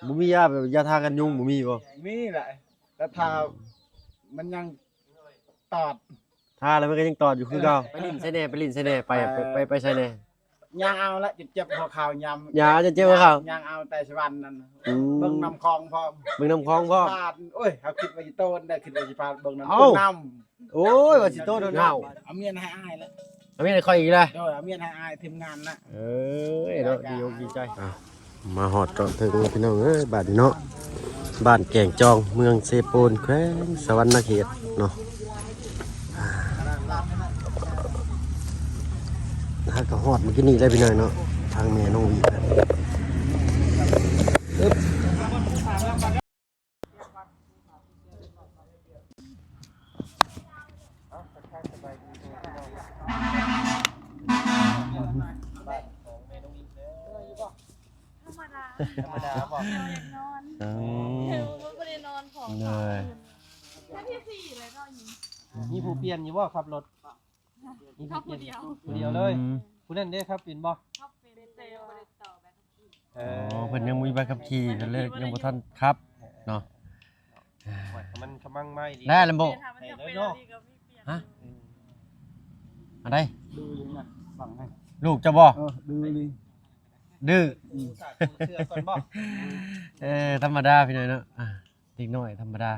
บ่มียาแบบยาทากันยุงบ่มีบ่มีแหละแต่ทามันยังตอดทาแล้วมันก็ยังตอดอยู่คือเก่าไปลิ้นใส่แน่ไปลิ้นใส่แน่ไปใส่แน่ยางเอาละเจ็บหัวเข่ายำยาจะเจ็บหัวเข่ายางเอาแต่สวรรค์นั่นเบิ่งน้ำคลองพร้อมเบิ่งน้ำคลองพร้อมโอ้ยเขาคิดว่าสิโตนได้คิดว่าสิพาเบิ่งน้ำโอ้ยว่าสิโตโดนเฮาเอาเมียนให้อายแล้วเอาเมียนค่อยอีกเลยโดยเอาเมียนให้อายทีมงานนะเนาะดีอกดีใจมาฮอดจอดถึงพี่น้องเอ้ยบ้านนี้เนาะบ้านแก่งจองเมืองเซโปนแขวงสวรรณเขตเนาะถ้าก็ฮอดเมื่อกี้นี่ได้พี่น้อยเนาะทางแม่น้องวีธรรมดาบอกอยากนอนไม่ได้นอนของแค่ที่สี่เลยก็ยิงมีผู้เปลี่ยนอยู่บ่ขับรถมีผู้เปลี่ยนผู้เดียวเลยผู้นั้นได้ครับเปลี่ยนบ่ครับเป็นเตลบริต่อใบขับขี่เพิ่นยังมีใบขับขี่เพิ่นเลยยังบ่ทันครับเนาะมันกำลังไม่ดีได้ลำโบฮะอะไรดูอยู่นะฟังให้ลูกจะบ่ดื้อเสื้อก่อนบ่ธรรมดาพี่น้อยเนาะเด็กน้อยธรรมดา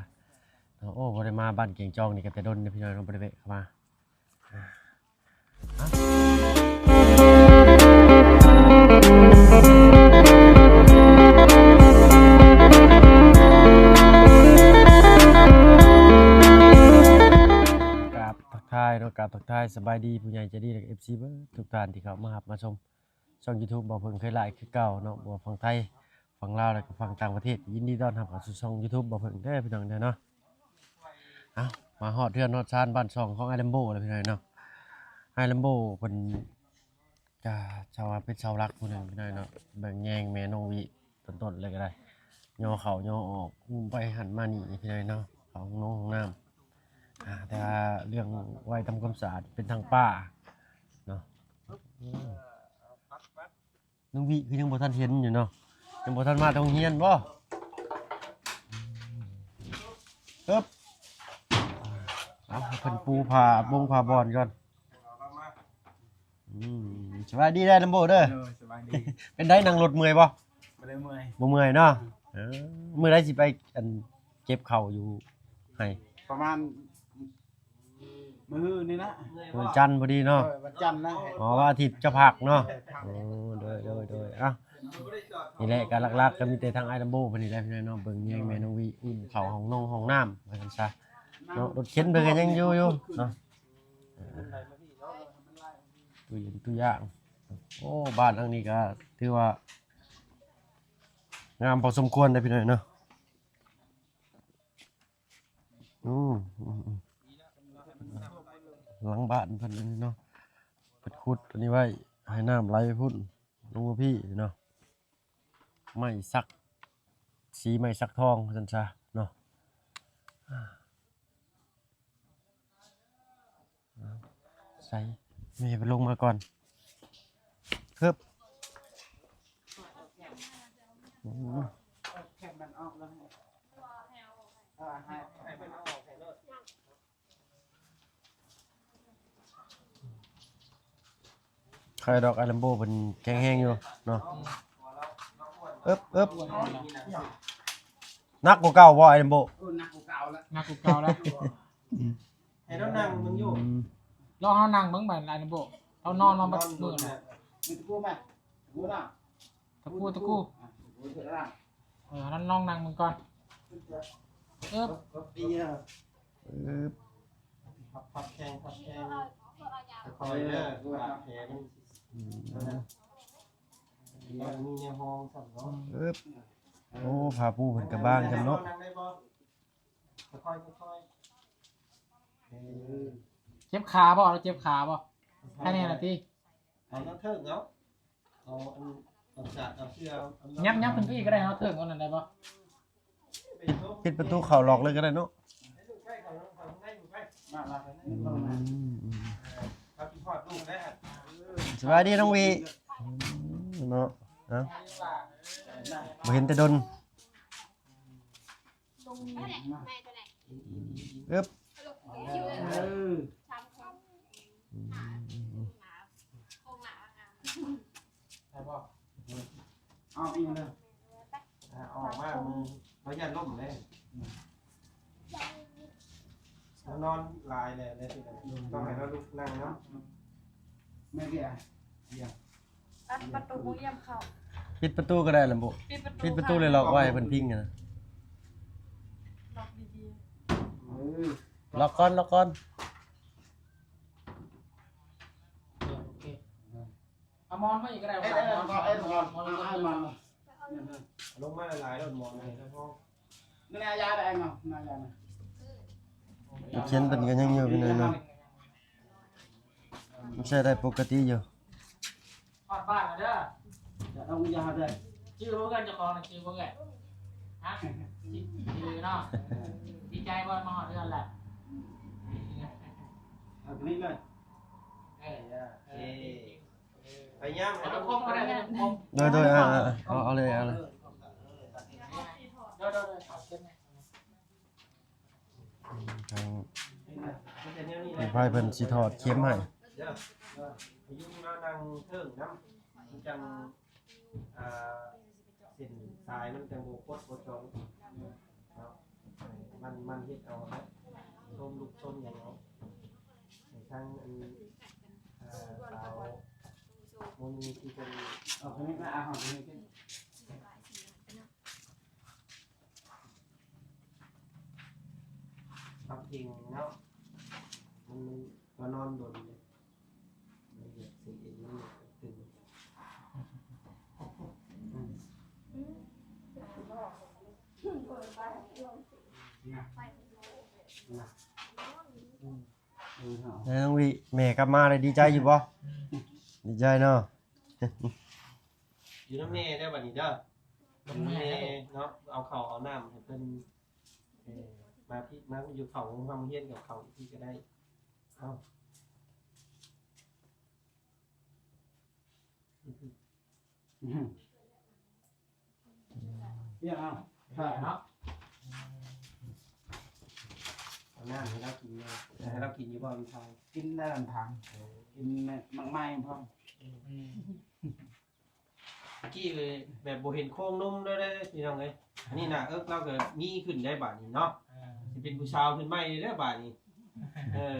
โอ้บ่ได้มาบ้านเก่งจองนี่ก็แต่ดนพี่น้อยเนาะบ่ได้แวะเข้ามากราบทักทายเนาะกราบทักทายสบายดีผู้ใหญ่ใจดีและ FC เบิดทุกท่านที่เข้ามารับมาชมช่อง YouTube บ่เพิ่งเคยไลฟ์คือเก่าเนาะบ่ฝั่งไทยฝั่งลาวแล้วก็ฝั่งต่างประเทศยินดีต้อนรับเข้าสู่ช่อง YouTube บ่เพิ่งเด้อพี่น้องเด้อเนาะมาฮอดเทือนฮอดชานบ้านช่องของไอแลมโบเลยพี่น้องเนาะไอแลมโบเพิ่นก็ชาวเป็นชาวรักผู้นึงพี่น้องเนาะแบ่งแยงแม่น้องวิต้นๆเลยก็ได้ย่อเข้าย่อออกอุ้มไปหันมานี่พี่น้องเนาะเข้าห้องน้องห้องน้ำแต่เรื่องไว้ทำความสะอาดเป็นทางป้าเนาะน้องวิคือยังบ่ทันเห็นอยู่เนาะยังบ่ทันมาโรงเรียนบ่ปึ๊บเอาเพิ่นปูผ้าบงผ้าบอนก่อนสบายดีได้ลำโบเด้อสบายดีเป็นได้นั่งรถเมื่อยบ่บ่ได้เมื่อยบ่เมื่อยเนาะมื้อใดสิไปอันเก็บข้าวอยู่ให้ประมาณมื้อนี่นะวันจันทร์พอดีเนาะวันจันทร์นะว่าอาทิตย์จะพักเนาะโดยนี่แหละการหลักๆก็มีแต่ทางไอ้ลำโบเพิ่นนี่แหละพี่น้องเบิ่งแยงแม่น้องวิอุ้มเข้าห้องน้องห้องน้ำว่าซั่นซะเนาะรถเข็นเพิ่นก็ยังอยู่เนาะตู้เย็นตู้ย่างโอ้บ้านหลังนี้ก็ถือว่างามพอสมควรได้พี่น้องเนาะหลังบ้านเพิ่นนี่เนาะเพิ่นขุดอันนี้ไว้ให้น้ำไหลไปพุ่นลงมาพี่เนาะไม้สักสีไม้สักทองซั่นซะเนาะใส่แม่ไปลงมาก่อนครับใครดอกไอลัมโบเป็นแข็งแห้งอยู่เนาะนักกว่าเก่าบ่ไอลัมโบนักกว่าเก่าแล้วให้เรานั่งมึงอยู่ลองเฮานั่งเบิ่งบัดไอ้นบ่เรานอนมาบัดมื้อน่ะมีตะกูมั้ยตะกูน่ะตะกูนั่นลองนั่งมึงก่อนพับแข้งคอยเด้อแขนมีในห้องสั่นเนาะโอ้พาปูเพิ่นกระบ้างกันเนาะค่อยเจ็บขาบ่เราเจ็บขาบ่แค่นี้น่ะติเอาน้ำเถิงเนาะเอาเสื้อยับขึ้นพี่ก็ได้เฮาเถิงเอานั่นได้บ่ปิดประตูเข้าล็อกเลยก็ได้เนาะสบายดีน้องวีเนาะบ่เห็นแต่ดน อึ๊บ ใช่ป่ะ เอาอีกเลย ออกมามึงเขาอย่าล่มเลยนอนลายเลยได้สิต้องให้เราลุกนั่งเนาะ แม่เบี้ย อัดประตูมุ้งยำเข่า ปิดประตูก็ได้ล่ะบ่ปิดประตูเลยล็อกไว้ให้เพิ่นพิงอะนะ ล็อกดี ล็อกก่อนล็อกก่อน โอเคเอามอนมาอีกก็ได้ เอ้ย มอน ให้มัน ลงมาหลายๆรถมองเลยแล้วก็ นี่นายยาได้เนาะนายยานะ เขียนเพิ่นก็ยังอยู่พี่น้อยเนาะใช้ได้ปกติอยู่ ฮอดบ้านแล้วเด้อ จะต้องยาได้ ชื่อพวกกันเจะคลองนะชื่อพวกไงฮะชื่อเนาะดีใจว่ามาหอดเดือนแหละ เอาตรงนี้เลย ไปย่าง เอาคมก็ได้คม โดยเอาเลยเอาเลย เดี๋ยวขอเช็ดไหม ทาง มันจะเนี่ยนี่ ผู้พายเพิ่นสิถอดเข็มให้ เดี๋ยวพยุงเรานั่งเทิงน้ำมันจังเส้นสายมันจังโบกดจองมันเฮ็ดเอาครับส้มลูกส้มอย่างเนาะทั้งสาวมูลที่เป็น เอาตรงนี้ก็เอาตรงนี้ ทำจริงเนาะมันก็นอนบนเลยมันเหยียดสิ่งนี้ตึง แล้วน้องวิแม่กลับมาเลยดีใจอยู่บ่ดีใจเนาะ อยู่น้ำเน่ได้บัดนี้เด้อน้ำเน่เนาะเอาเข่าเอาน้ำให้เป็นมาพี่มาอยู่เข่าของความเฮียนกับเข่าที่จะได้เอา เบี้ยเอา เนาะ เอาน้ำให้เรากินเลยให้เรากินอยู่บ่มีทาง กินได้ลำพังกินมังไม้พ่อ เมื่อกี้เลยแบบโบเห็นโค้งนุ่มด้วยได้พี่น้องเลยอันนี้นะเราเกิดมีขึ้นได้บาทนี้เนาะจะเป็นผู้ชาวขึ้นไม่ได้บาทนี้เออ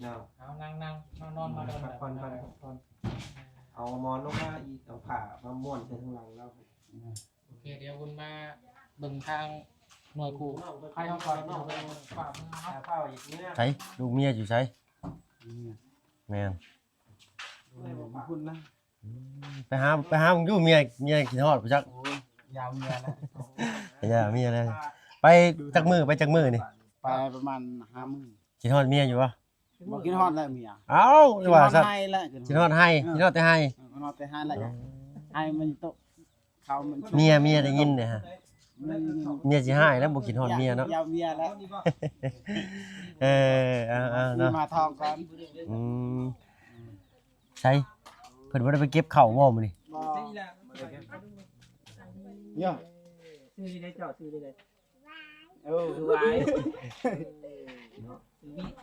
เนาะ เอานั่งนอนมาเดิน พักผ่อนเอามอนลงมาอีกเอาผ้ามาม้วนใส่ข้างหลังเรา โอเคเดี๋ยวคุณมาเบิ่งทางหน่วยกูใครเขาก่อนเนาะฝากมือ หา เนาะ ข้าวอีกเนี่ย ใช้ลูกเมียอยู่ใช้แม่น คุณนะ ไปหามึงอยู่เมียกินฮอดบ่จัก ยาวเมียนะ อย่าเมียเลยไปจักมือนี่ ไปประมาณ5 มื้อ กินฮอดเมียอยู่บ่ บ่กินฮอดแล้วเมีย เอ้าว่าซะ ให้แล้ว กินฮอดให้กินฮอดแต่ให้ กินฮอดแต่ให้แล้วให้มันโตเขามัน เมียได้ยินเนี่ยฮะเมียสิให้แล้วบ่กินฮอดเมียเนาะ ยาวเมียแล้ว เออเนาะ มาทองก่อน อืมใช่เพิ่นบ่ได้ไปเก็บข้าวบ่มื้อนี้ เยอะ ซื้อได้เจาะซื้อได้เลย เออ ซื้อไว้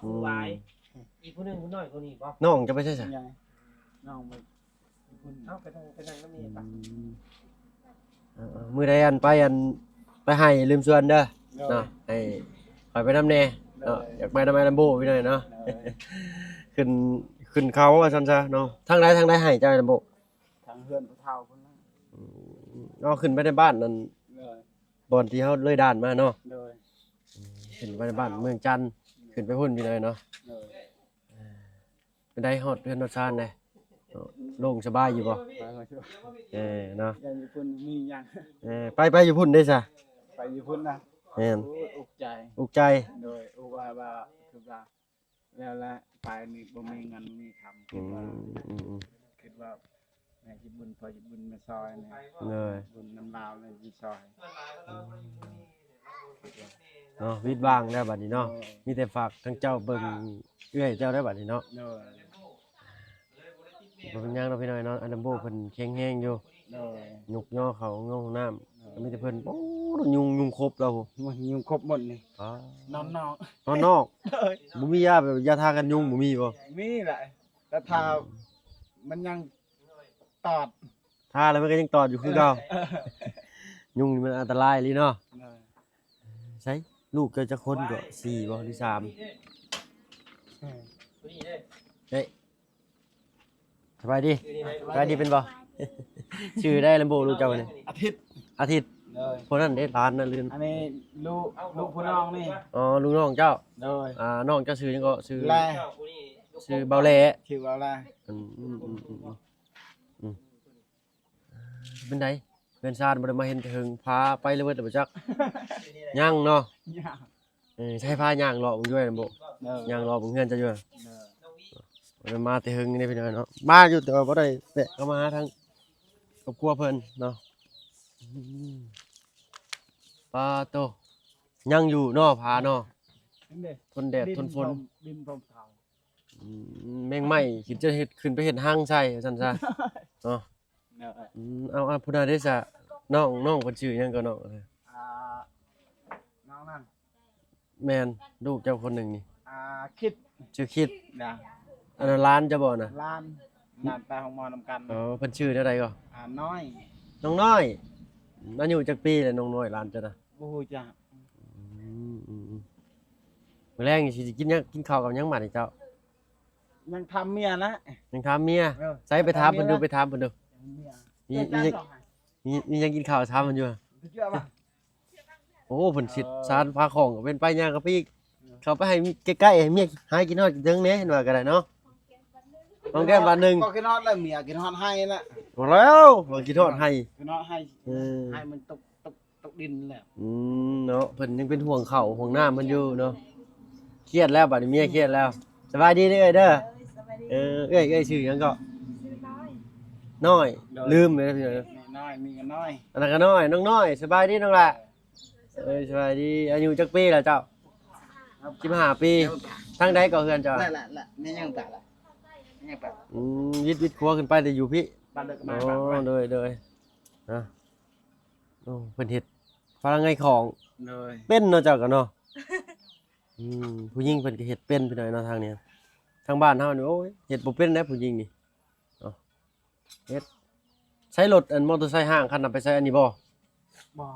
ซื้อไว้อีกคนหนึ่งคนหน่อยคนนี้ป่ะ น้องจะไปใช่ซะ ใหญ่น้องไป เอาไปทางน้ำเมียป่ะ มื้อใดไปให้ลืมส่วนเด้อเนาะให้ไปนำแน่เนาะอยากไปนำไมลำโบพี่หน่อยเนาะ ขึ้นเขาว่าซั่นซะเนาะทางใดให้เจ้าลำโบ ทางเพื่อนผู้เฒ่าคนนั้น เนาะขึ้นไปในบ้านนั่น เลย บ่อนที่เฮาเลยด่านมาเนาะ เลย ขึ้นไปในบ้านเมืองจันทน์ขึ้นไปพุ่นพี่หน่อยเนาะ เลย เป็นได้ฮอดเรือนฮอดซานได้โล่งสบายอยู่บ่ ไปก็ช่วย เนาะ ยังญี่ปุ่นมีอย่าง ไปอยู่พุ่นได้ซะ ไปญี่ปุ่นนะ แม่น อุกใจ อุกใจ โดยอุกว่าคือว่าแล้วละไปนี่บ่มีเงินมีคำคิดว่าแม่ญี่ปุ่นพอญี่ปุ่นมาซอยเนี่ย เลย บุญน้ำลาวเลยมีซอย เนาะวิดบ้างได้บัดนี้เนาะมีแต่ฝากทั้งเจ้าเบิ่งเอื้อยเจ้าได้บัดนี้เนาะ โดย บ่เป็นหยังเนาะพี่น้อยเนาะอันดัมโบเพิ่นแข็งแรงอยู่ โดย ยกย่อเขางห้องน้ำก็มีแต่เพิ่นโอ้ยุงครบแล้ว มันยุงครบหมดนี่ อ๋อน อน นอก เลย บ่มียาแบบยาทากันยุงบ่มีบ่ มีแหละแต่ถ้ามันยังตอด ทาแล้วมันก็ยังตอดอยู่คือเก่ายุงนี่มันอันตรายเลยเนาะ เลย ใช่ลูกเกิดจะคนก็4บ่หรือ3เฮ้ยสบายดีสบายดีเป็นบ่ ชื่อได้ลำโบลูกเจ้าเนี่ย อาทิตย์ อาทิตย์ เลย คนนั้นเด้ร้านนั่นลืน อันนี้ลูกผู้น้องนี่ อ๋อลูกน้องเจ้า เลย น้องเจ้าชื่อยังก็ชื่อ แล ชื่อเบาแหล่ ชื่อว่าแล อืมเป็นไดเพื่อนชาติบ่ได้มาเห็นถึงพาไปเลยเบิดบ่จักย่างเนาะ ยาก ใช่พาย่างรอผมด้วยนะบ่ เลย ย่างรอผมเพื่อนจะอยู่ เลย มันมาแต่หึงนี่พี่น้องเนาะมาอยู่แต่ว่าบ่ได้แตะเข้ามาหาทางครอบครัวเพิ่นเนาะปลาโตยังอยู่เนาะพาเนาะ นี่เด้ ทนแดดทนฝน ดินพรมเผา แมงไหม้คิดจะเฮ็ดขึ้นไปเฮ็ดห้างใช่ซั่นซะเนาะ เลย เอาผู้ใดได้ซะน้องเพิ่นชื่อหยังก็น้อง น้องนั่น แม่นลูกเจ้าคนหนึงนี่ คิด ชื่อคิด นะ อันนั้นร้านจะบ่น่ะ ล้านไปของมอนำกัน อ๋อเพิ่นชื่อเท่าใดก็ น้อย น้องน้อยอายุจักปีแล้วน้องน้อยร้านจะน่ะ บูฮูจ้ะ มื้อแรงนี่สิกินหยังกินข้าวกับหยังบัดนี่เจ้า ยังทำเมียนะ ยังถามเมียใส่ไปถามเพิ่นดูไปถามเพิ่นดู เมีย มียังกินข้าวถามเพิ่นอยู่ เชื่อป่ะ โอ้เพิ่นสิสารพาของก็เป็นไปย่างกับพี่เขาไปให้ใกล้ๆให้เมียหากินฮอดกินถึงแหน่เห็นว่าก็ได้เนาะน้องแก้มบาทหนึง ก็กินฮอดแล้วเมียกินฮอดให้ละ บ่แล้วบ่กินฮอดให้ กินฮอดให้ เออ ให้มันตกดินแล้ว เนาะเพิ่นยังเป็นห่วงข้าวห่วงน้ำมันอยู่เนาะเครียดแล้วบัดนี้เมียเครียดแล้วสบายดีเด้อเด้อเอ้ยชื่อหยังก็น้อยลืมไปแล้วพี่น้อง น้อยมีกันน้อย อันนั้นก็น้อยน้องน้อยสบายดีน้องล่ะสบายดีอายุจักปีล่ะเจ้า15ปีทางใดก็เฮือนเจ้า ละไม่ยังปะละไม่ยังปะ วิทย์ครัวขึ้นไปแต่อยู่พี่ บ้านเลิก อ๋ มา อโดยนะโอ้เพิ่นเฮ็ดฝรั่งไงของ เลย เป็นเนาะเจ้าก็เนาะผู้หญิงเพิ่นก็เฮ็ดเป็นพี่น้อยเนาะทางเนี้ยทางบ้านเฮานี่โอ้ยเฮ็ดบ่เป็นนะผู้หญิงนี่เนาะเฮ็ดใช้รถอันมอเตอร์ไซค์ห้างคันนั้นไปใช้อันนี้บ่ บ่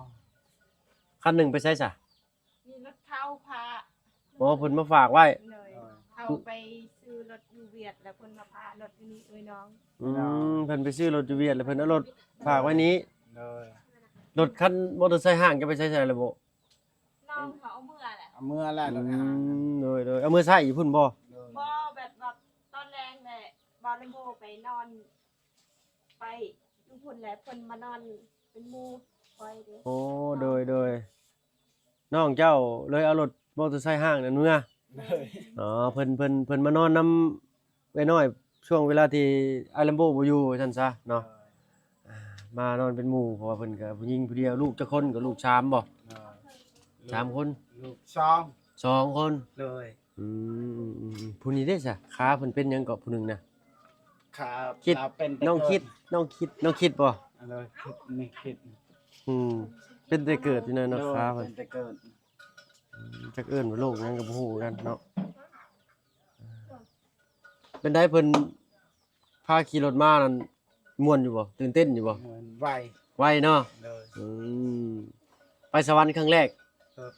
คันหนึงไปใช้ซะ มีรถเข้าพา อ๋อเพิ่นมาฝากไว้ เลยเอาไปซื้อรถยูเวียดแล้วคนมาพารถอยู่นี่เอ้ยน้อง เพิ่นไปซื้อรถอยู่เวียดแล้วเพิ่นเอารถฝากไว้นี้ เลย รถคันมอเตอร์ไซค์ห้างจะไปใช้ระบบ น้องเขาเอาเมื่อแหละ เอาเมื่อแล้วเลย โดยเอามือใส่อยู่พุ่นบ่ บ่แบบตอนแรงแหละบอลเลมโบไปนอน ไปทุกคนแหละเพิ่นมานอนเป็นหมู่คอยเด้อ โอ้โดยน้องเจ้าเลยเอารถมอเตอร์ไซค์ห้างนั่นเมื่อ เลย อ๋อเพิ่นมานอนนำไว้น้อยช่วงเวลาที่ไอลัมโบบ่อยู่ซั่นซะเนาะมานอนเป็นหมู่เพราะว่าเพิ่นก็ผู้หญิงผู้เดียวลูกจักคนก็ลูกชามบ่สามคน ลูกซอง สองคน เลย ผู้นี้ได้ซะขาเพิ่นเป็นหยังก็ผู้หนึงน่ะ ครับ คิด เป็น น้องคิดบ่ เลยคิดนี่คิด เป็นแต่เกิดอยู่นั่นเนาะขาเพิ่น เป็นแต่เกิด จักเอิ้นว่าโลกหยังก็บ่ฮู้กันเนาะเป็นได้เพิ่นพาขี่รถมานั่นม่วนอยู่บ่ตื่นเต้นอยู่บ่ เหมือนไว ไวเนาะ เลย ไปสวรรค์ครั้งแรก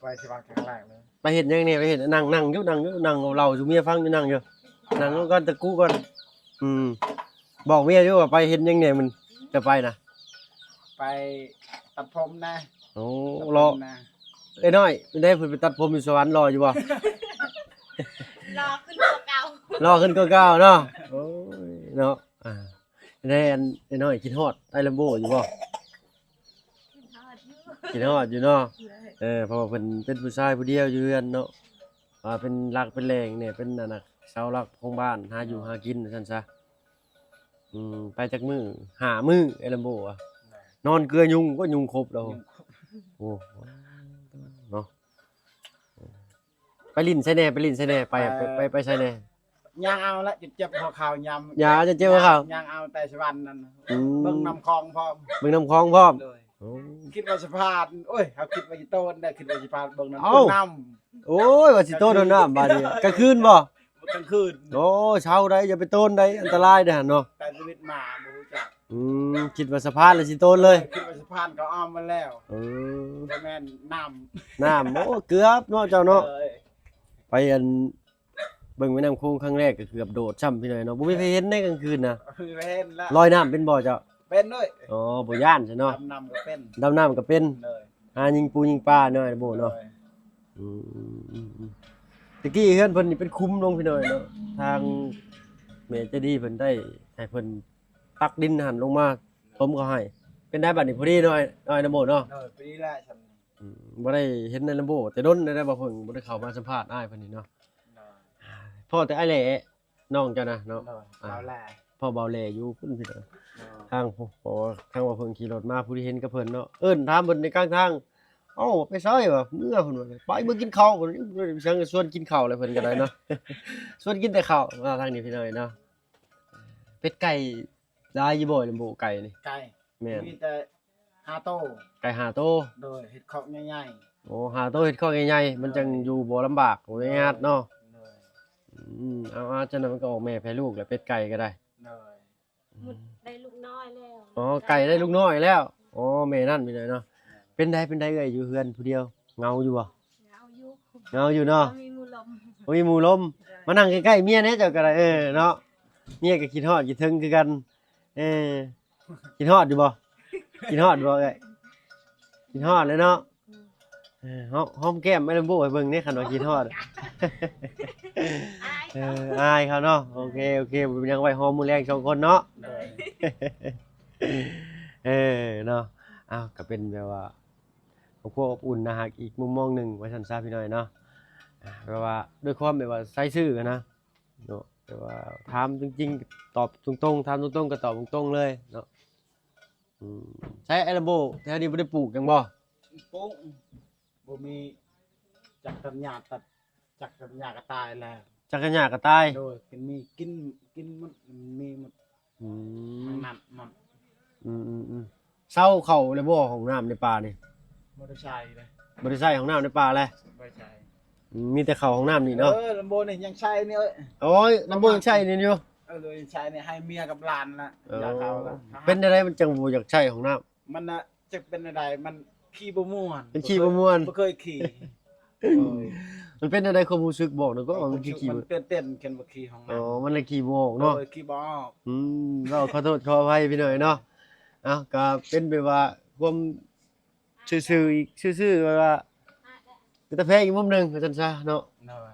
ไปสว่างครั้งแรกเลย ไปเฮ็ดหยังเนี่ยไปเฮ็ดนั่งอยู่นั่งเอาเหล้าสู่เมียฟังอยู่นั่งอยู่นั่งแล้วก่อนตะกู้ก่อนบอกเมียอยู่ว่าไปเฮ็ดหยังเนี่ยมันจะไปนะ ไปตัดผมนะ โอ้ ตัด รอ ผมนะ เอ้ยน้อยเป็นได้เพิ่นไปตัดผมอยู่สวรรค์รออยู่บ่ รอขึ้นตัวเก่าร อขึ้นก็ก้าวเนาะโอ้ยเนาะได้อันไอ้น้อยคิดฮอดไอ้ลัมโบอยู่บ่ ขึ้นทอดอยู่คิดฮอดอยู่เนาะ เลย เพราะว่าเพิ่นเป็นผู้ชายผู้เดียวอยู่เรือนเนาะเป็นหลักเป็นแหล่งเนี่ยเป็นนั่นน่ะเสาหลักของบ้านหาอยู่หากินซั่นซะไปจักมื้อ5มื้อไอ้ลัมโบอะนอนเกลือยุงก็ยุงครบแล้วโอ้เนาะไปลิ้นใส่แน่ไปใส่แน่ ยางเอาละจิตเจ็บหัวเข่ายำ ยาจะเจ็บหัวเข่าย างเอาแต่สวรรค์นั่น อืม เบิ่งน้ำคลองพร้อม เบิ่งน้ำคลองพร้อม เลย โอ้ คิดว่าสะพานโอ้ยเขาคิดว่าจะโตนได้คิดว่าสะพานเบิ่งน้ำ เอ้า น้ โอ้ยว่าสิโตนโดนน้ำบาดนี้กลางคืนบ่ ำกลางคืน โอ้เช้าได้อย่าไปโตนได้อันตรายเด้อหั่นเนาะ แต่ชีวิตมาบ่รู้จัก คิดว่าสะพานแล้วสิโตนเลย คิดว่าสะพานเขาอ้อมมาแล้ว เออ แต่แม่นน้ น้ำโอ้เกือบเนาะเจ้า ำ เนาะ เลย ไปอันเบิ่งแม่น้ำโขงครั้งแรกก็เกือบโดดซ้ำพี่หน่อยเนาะบ่มีใครเห็นในกลางคืนนะ เป็นแล้ว ลอยน้ำเป็นบ่เจ้า เป็นด้วย อ๋อบ่ย่านใช่เนาะ ดำน้ำก็เป็น ดำน้ำก็เป็น เลย หายิงปูยิงปลาเนาะบ่เนาะ เลย อืมตะกี้เฮือนเพิ่นนี่เป็นคุ้มลงพี่หน่อยเนาะทางแม่เจดีเพิ่นได้ให้เพิ่นตักดินหั่นลงมาถมเขาให้เป็นได้บัดนี้พอดีหน่อยนะโบเนาะ เลยปีนี้แหละฉัน บ่ได้เห็นในลำโบแต่ดนได้บ่เพิ่งบ่ได้เข้ามาสัมภาษณ์อ้ายเพิ่นนี่เนาะ เลย พ่อแต่อ้ายแหล่น้องเจ้านะเนาะ เลยเอาแหละ พ่อเบาแหล่อยู่พุ่นพี่น้อง เลย ทางทางว่าเพิ่นขี่รถมาผู้ที่เห็นกับเพิ่นเนาะเอิ้นถามเพิ่นในกลางทางเอ้าไปไสวะเมื่อเพิ่นว่าไปเมื่อกินข้าวเพิ่นสั่งชวนกินข้าวเลยเพิ่นก็ได้เนาะ ชวนกินแต่ข้าวมาทางนี้พี่น้อยเนาะเป็ดไก่ลายอยู่บ่ลำโบไก่นี่ ไก่ แม่น มีแต่ฮาโต้ ไก่5โตว โดยเห็ดข้าวใหญ่ โอ้5โตวเฮ็ดข้าวใหญ่ๆมันจังอยู่บ่ลำบากบ่ได้ยากเนาะ ๆเลย เอาๆจังนั้นมันก็ออกแม่แพ้ลูกแหละเป็ดไก่ก็ได้ เลย มุดได้ลูกน้อยแล้ว อ๋อไก่ได้ลูกน้อยแล้วอ๋อแม่นั่นพี่น้อยเนาะเป็นได้เอ้ยอยู่เฮือนผู้เดียวเหงาอยู่บ่ เอาอยู่ เหงาอยู่เนาะ มีมูลม โอ้ยหมู่ลมมานั่งใกล้ๆเมียแหน่เจ้าก็ได้เนาะเมียก็คิดฮอดคิดถึงคือกันคิดฮอดอยู่บ่คิดฮอดบ่เอ้ยคิดฮอดเลยเนาะหอมแก้มแม่ลำโบให้เบิ่งนี่คันว่าคิดฮอด อาย อายเขาเนาะโอเคยังไว้หอมมื้อแรงสองคนเนาะ เลย เนาะอ้าวก็เป็นแบบว่าครอบครัวอบอุ่นนะฮะอีกมุมมองหนึ่งไว้ชันทราบพี่น้อยเนาะแบบว่าด้วยความแบบว่าใส่ซื่อกันนะเนาะแบบว่าถามจริงๆตอบตรงๆถามตรงๆก็ตอบตรงๆเลยเนาะใช้ไอ้ระบบแถวนี้บ่ได้ปลูกหยังบ่ ปุ๊บบ่มีจักรยานตัดจักรยานก็ตายแล้ว จักรยานก็ตาย โดยกินมันมีมัน อืม มัน เศร้าเข้าเลยบ่ของน้ำในป่านี่ มอเตอร์ไซค์เลย บ่ได้ใช้ของน้ำในป่าเลย ไม่ใช่ มีแต่เข้าของน้ำนี่เนาะ ลำโบนี่ยังใช้เนี่ย โอ้ยน้ำบ่ยังใช้นี่อยู่ เลยใช้เนี่ยให้เมียกับหลานละ เออ อยากเอาละ เป็นอะไรมันจังบ่อยากใช้ของน้ำ มันน่ะจะเป็นอะไรมันขี่บ่ม่วน เป็นขี่บ่ม่วน บ่เคยขี่ มันเป็นอะไรความรู้สึกบอกหน่อยก็มันคือขี่ มันเต้นๆกันบ่ขี่ของ อ๋อ มัน มันเลยขี่โมกเนาะ โดยขี่บ่ออก เราขอโทษขออภัยพี่หน่อยเนาะเอ้าก็เป็นแบบว่าความซื่อๆอีกซื่อๆแบบว่าคือตะแพงอีกมุมหนึงว่าซั่นซะเนาะ โดย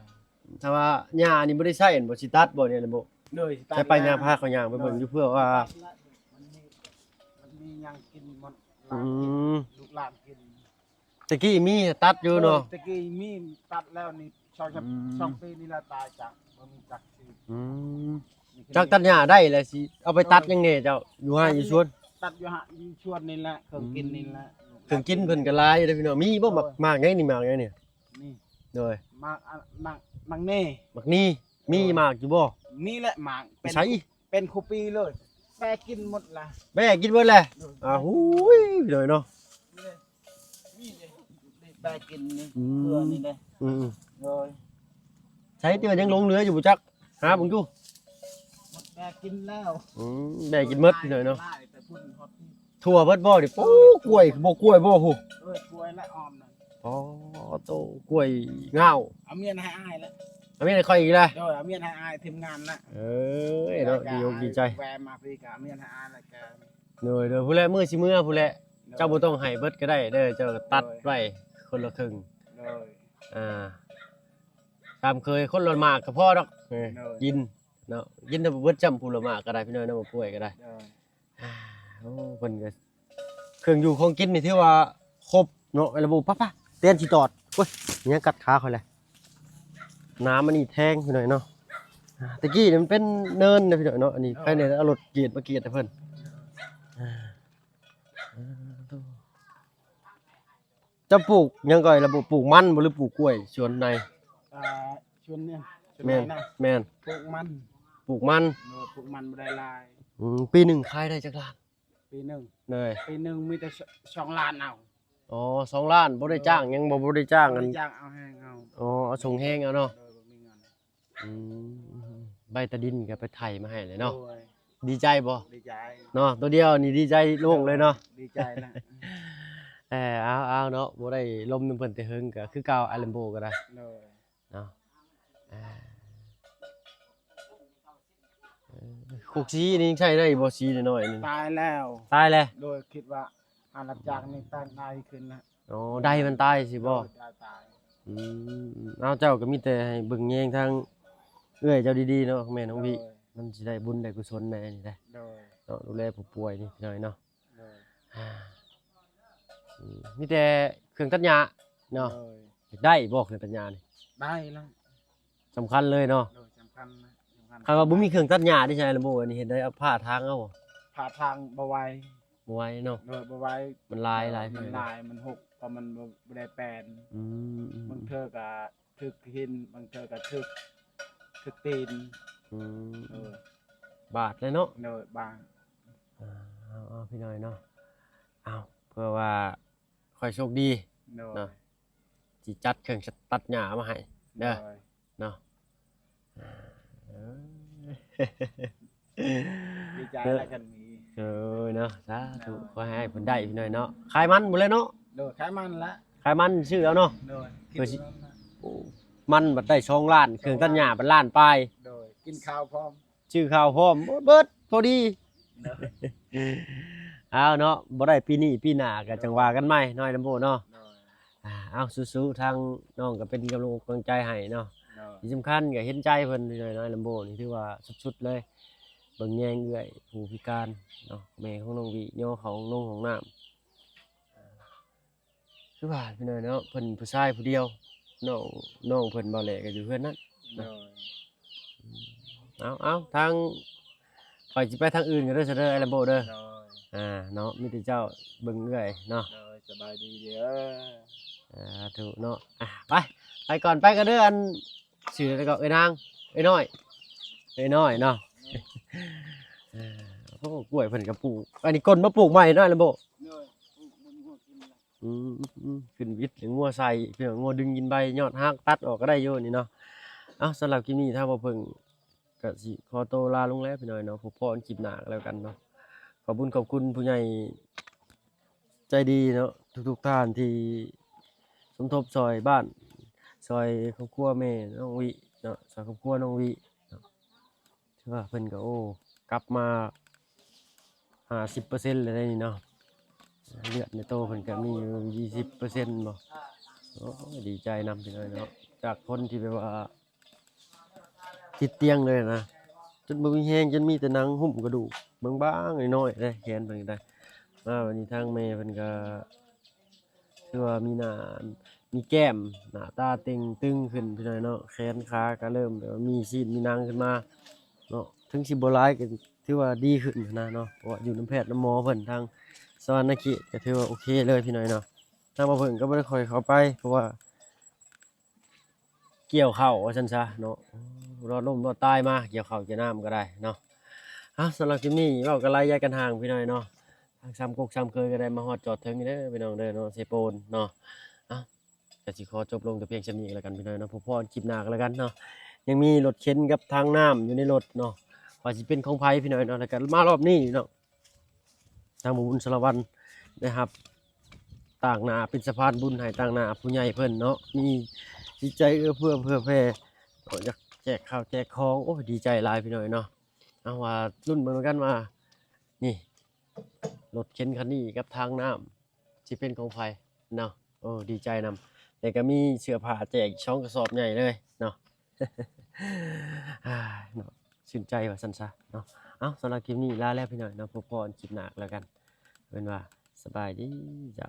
ถ้าว่าหญ้านี่บ่ได้ใช้อันบ่สิตัดบ่เนี่ยนะบ่ โดย ใช้ไปหญ้าพาเขาหญ้าไปเบิ่งอยู่เพื่อว่า มันมียังกินหมด อืม ลูกหลานกิน ตะกี้มีตัดอยู่เนาะ ตะกี้มีตัดแล้วนี่อืม สองปีนี่ละตายจากบ่มีจักสิ อืมจักตัดหญ้าได้แหละสิเอาไปตัดยังไงเจ้าอยู่ให้อยู่สวน ตัดอยู่หะอยู่ชวนนี่แหละเครื่องกินนี่แหละ ถึงกินเพิ่นก็หลายเด้อพี่น้องมีบ่มากไงนี่มากไงเนี่ย นี่ โดย มากอะมังเน่ บักนี้มีมากอยู่บ่ นี่แหละหมาก ไปใช้ เป็นคูปีเลยแปรกินหมดละ แม่กินเบิดเลยหูยพี่น้อยเนาะ นี่เลยแปรกินนี่ อืม เพื่อนี่เลย อืม เลย ใช้ที่มันยังหลงเหลืออยู่บ่จักหาเบิ่งดู หมดแปรกินแล้ว แม่กินหมดพี่น้อยเนาะ ได้แต่พุ่นฮอตที่ ทั่วเบิดบ่ดิปูกล้วยบ่กล้วยบ่ฮู้ กล้วยและออมนั่น อ๋อโตกล้วยงาว เอาเมียนให้อายแล้ว อันนี้ค่อยอีกเลย โดยเอาเมียนให้อายทีมงานละ เอ้ยเนาะดีอกดีใจ แวะมาพี่กะเมียนให้อายแล้วแก เด้อผู้แลมื้อสิมื้อผู้แลเจ้าบ่ต้องให้เบิดก็ได้เด้อเจ้าก็ตัดไว้คนละครึ่ง เลย ตามเคยคนละหมากก็พอดอก เลย กินเนาะกินได้บ่เบิดจำผู้ละหมากก็ได้พี่น้อยเนาะบ่ป่วยก็ได้ เลย โอ้เพิ่นก็เครื่องอยู่ของกินนี่ถือว่าครบเนาะระบบปั๊บๆเตียนสิตอดโอ้ยเนี่ยกัดขาค่อยเลยน้ำมันนี่แทงพี่หน่อยเนาะตะกี้นี่มันเป็นเนินนะพี่หน่อยเนาะอันนี้ใครเนี่ยเอารถเกียร์มาเกียร์ให้เพิ่นจะปลูกหยังก่อยระบบปลูกมันบ่หรือปลูกกล้วยสวนใน ชวนเนี่ยช จะ แม่น นะ แม่น ปลูกมัน ปลูกมัน โดยปลูกมันบ่ได้หลาย ปีหนึ่งขายได้จักล้าน ปีหนึง เลย ปีหนึงมีแต่2ล้านเอา อ๋อ2 ล้านบ่ได้จ้างหยังบ่ได้จ้างกัน บ่ได้จ้างเอาแห้งเอา อ๋อเอาส่งแห้งเอาเนาะ โดยบ่มีเงิน อืมใบตะดินก็ไปไถมาให้เลยเนาะ โดย ดีใจบ่ ดีใจ เนาะตัวเดียวนี่ดีใจโล่งเลยเนาะ ดีใจนะ เอาเนาะบ่ได้ลมน้ำเพิ่นแต่เฮิงก็คือเก่าอารัมโบก็ได้ โดย เนาะคุกซีนี่ยังใช้ได้บ่ซีน้อยๆนี่ ตายแล้ว ตายแล้ว โดยคิดว่าอารับจ้างนี่ตั้งได้ขึ้นนะ อ๋อได้มันตายสิบ่ โดยตาย อืมเอาเจ้าก็มีแต่ให้เบิ่งแยงทางเอื้อยเจ้าดีๆเนาะแม่น้องพี่มันสิได้บุญได้กุศลได้นี่ได้ โดย เนาะดูแลผู้ป่วยนี่พี่น้อยเนาะ โดย มีแต่เครื่องตัดหญ้าเนาะ โดย อยากได้บ่เครื่องตัดหญ้านี่ ได้แล้ว สำคัญเลยเนาะ โดยสำคัญนะสำคัญ ถ้าว่าบ่มีเครื่องตัดหญ้าที่ใช้ระบบอันนี้เฮ็ดได้เอาผ้าทางเอาบ่ ผ่าทางบ่ไหว บ่ไหวเนาะ โดยบ่ไหว มันลาย มันลายมันหกเพราะมันบ่ได้แปลน อืม บางเทื่อก็ถึกหินบางเทื่อก็ถึกตีน อืม โดย บาทเลยเนาะ โดยบาง เอาพี่น้อยเนาะเอาเพื่อว่าค่อยโชคดี โดย เนาะ สิจัดเครื่องตัดหญ้ามาให้ เด้อ โดย เนาะ ดีใจแล้วกันมี เออเนาะสาธุขอให้เพิ่นได้พี่น้อยเนาะขายมันหมดเลยเนาะ โดยขายมันละ ขายมันชื่อเอาเนาะ โดย เพื่อสิ โอ้มันบัดได้2 ล้านเครื่องตัดหญ้าบัดล้านปลาย โดยกินข้าวพร้อม ชื่อข้าวพร้อมเบิดพอดี โดย เอาเนาะบ่ได้ปีนี้ปีหน้าก็จังว่ากันใหม่น้อยลำโบเนาะ โดย เอาสู้ๆทางน้องก็เป็นกำลังใจให้เนาะ โดย ที่สำคัญก็เห็นใจเพิ่นน้อยลำโบนี่ถือว่าสุดๆเลยเบิ่งแยงเอื้อยผู้พิการเนาะแม่ของน้องวิย่อเขาน้องของน้ำคือว่าพี่น้อยเนาะเพิ่นผู้ชายผู้เดียวน้องเพิ่นบ่แหละก็อยู่เพื่อนนั้น โดย เอาทางข่อยสิไปทางอื่นก็ได้อเด้อไอ้ลำโบเด้อ โดย เนาะมีแต่เจ้าเบิ่งเอื้อยเนาะ โดยสบายดีเด้อ ถูกเนาะไปก่อนไปกันเด้ออันชื่อแล้วก็เอ้ยนางเอ้ยน้อยเนาะโอ้กล้วยเพิ่นก็ปลูกอันนี้ก้นมาปลูกใหม่เนาะลำโบ โดยมันหัวกินละ ขึ้นวิทย์หรืองัวใส่เพื่องัวดึงกินใบยอดฮักตัดออกก็ได้อยู่นี่เนาะสำหรับคลิปนี้ถ้าบ่เพิ่งก็สิขอตัวลาลงแล้วพี่น้อยเนาะพบพอกันคลิปหน้าก็แล้วกันเนาะขอบคุณผู้ใหญ่ใจดีเนาะทุกท่านที่สมทบซอยบ้านซอยครอบครัวแม่น้องวิเนาะซอยครอบครัวน้องวิเนาะถือว่าเพิ่นก็กลับมา50%เลยได้นี่เนาะเลือดในโตเพิ่นก็มีอยู่20%บ่โอ้ยดีใจนำพี่น้อยเนาะจากคนที่แบบว่าติดเตียงเลยนะจนบ่มีแรงจนมีแต่หนังหุ้มกระดูกบางๆน้อยๆได้แขนเพิ่นก็ได้มาวันนี้ทางแม่เพิ่นก็คือว่ามีหน้ามีแก้มหน้าตาเต่งตึงขึ้นพี่น้อยเนาะแขนขาก็เริ่มแบบว่ามีซีดมีหนังขึ้นมาเนาะถึงสิบ่หลายก็ถือว่าดีขึ้นนะเนาะเพราะว่าอยู่น้ำแพทย์น้ำหมอเพิ่นทางสวรรณเขตก็ถือว่าโอเคเลยพี่น้อยเนาะทางบ่เพิ่นก็บ่ได้ค่อยเข้าไปเพราะว่าเกี่ยวข้าวว่าซั่นซะเนาะรอดล่มรอดตายมาเกี่ยวข้าวเกี่ยวน้ำก็ได้เนาะสำหรับคลิปนี้เว้ากันหลายยายกันห่างพี่น้อยเนาะทางซ้ำกกซ้ำเคยก็ได้มาฮอดจอดถึงนี่เด้อพี่น้องเด้อเนาะเซโปนเนาะก็สิขอจบลงแต่เพียงเท่านี้ก็แล้วกันพี่น้อยเนาะพบพอคลิปหน้าก็แล้วกันเนาะยังมีรถเข็นกับทางน้ำอยู่ในรถเนาะว่าสิเป็นของไผพี่น้อยเนาะแล้วก็มารอบนี้เนาะทางหมู่บุญสารวัตรนะครับต่างหน้าเป็นสะพานบุญให้ต่างหน้าผู้ใหญ่เพิ่นเนาะมีจิตใจเอื้อเฟื้อเผื่อแผ่อยากแจกข้าวแจกของโอ้ยดีใจหลายพี่น้อยเนาะเอาว่ารุ่นเหมือนกันว่านี่รถเข็นคันนี้กับทางน้ำสิเป็นของไผเนาะโอ้ดีใจนำแต่ก็มีเสื้อผ้าแจกอีก2 กระสอบใหญ่เลยเนาะ เนาะชื่นใจว่าซั่นซะเนาะสำหรับคลิปนี้ลาแล้วพี่น้อยเนาะพบพอกันคลิปหน้าแล้วกันเป็นว่าสบายดีจ้ะ